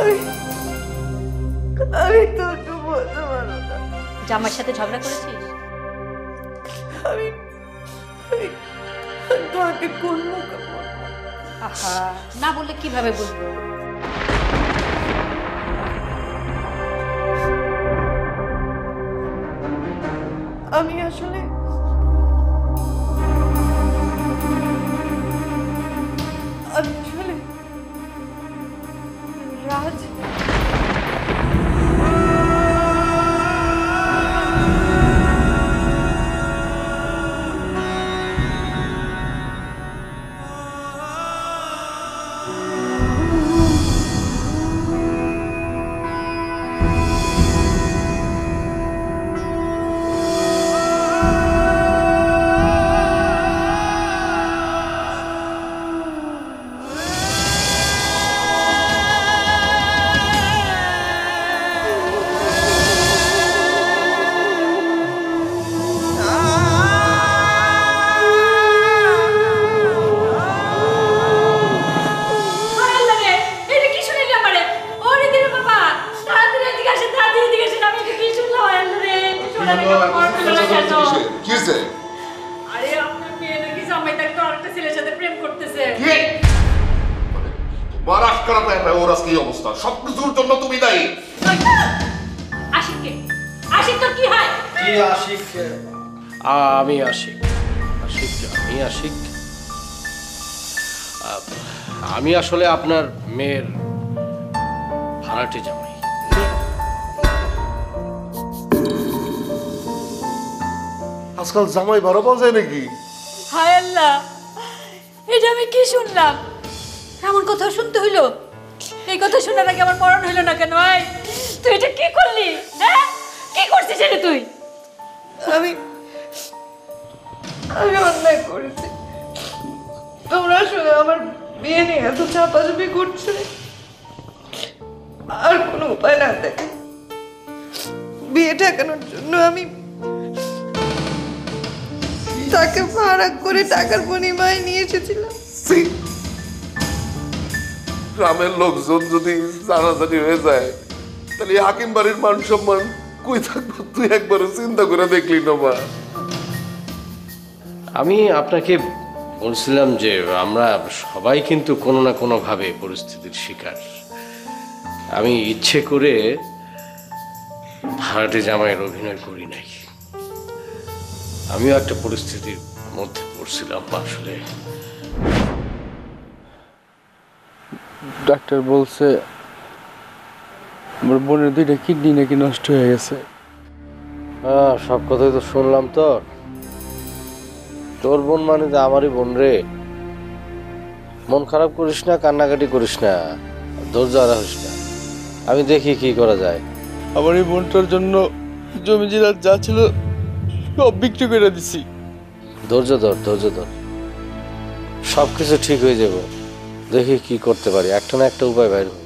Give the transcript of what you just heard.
আমি আমি তো একটু বলতে পারো না। জামাইয়ের সাথে ঝগড়া করেছিস? আমি তোমাকে কোন মুখে বলবো? আহা, না বললে কিভাবে বুঝবো? আমি আসলে রাজ সবকিছুর জন্য তুমি দায়ী। আমি আশিক। আমি আসলে আপনার মেয়ের ভাড়াটে জামাই। আজকাল জামাই ভাড়া পাওয়া যায় নাকি? হায় আল্লাহ, এটা আমি কি শুনলাম? এমন কথা শুনতে হইলো? এই কথা শোনার আগে আমার মরণ হইলো না কেন? তুই এটা কি করলি? হ্যাঁ, কি করছিস এটা তুই? আমি অন্যায় করেছি। তোমরা শুধু আমার বিয়ে নিয়ে এত চাপাচাপি করছে, আর কোনো উপায় না দেখে বিয়ে ঠেকানোর জন্য আমি তাকে ভাড়া করে টাকার বিনিময়ে নিয়ে এসেছিলাম। গ্রামের লোকজন যদি জানাজানি হয়ে যায় তাহলে হাকিম বাড়ির মান সম্মান কই থাকবো? তুই একবারও চিন্তা করে দেখলি না? মা, আমি আপনাকে বলছিলাম যে আমরা সবাই কিন্তু কোনো না কোনো ভাবে পরিস্থিতির শিকার। আমি ইচ্ছে করে ভাড়াটে জামাইয়ের অভিনয় করি নাই। আমিও একটা পরিস্থিতির মধ্যে পড়ছিলাম আসলে। ডাক্তার বলছে আমার বোনের 2টা কিডনি নাকি নষ্ট হয়ে গেছে। হ্যাঁ, সব কথাই তো শুনলাম। তোর বোন মানে তো আমারই বোন রে। মন খারাপ করিস না, কান্নাকাটি করিস না, ধৈর্য হারা হইস না। আমি দেখি কি করা যায়। আমার এই বোনটার জন্য জমি জিরাত যা ছিল সব বিক্রি করে দিছি। ধৈর্য ধর, সবকিছু ঠিক হয়ে যাবে। দেখি কি করতে পারি, একটা না একটা উপায় বাইর হবে।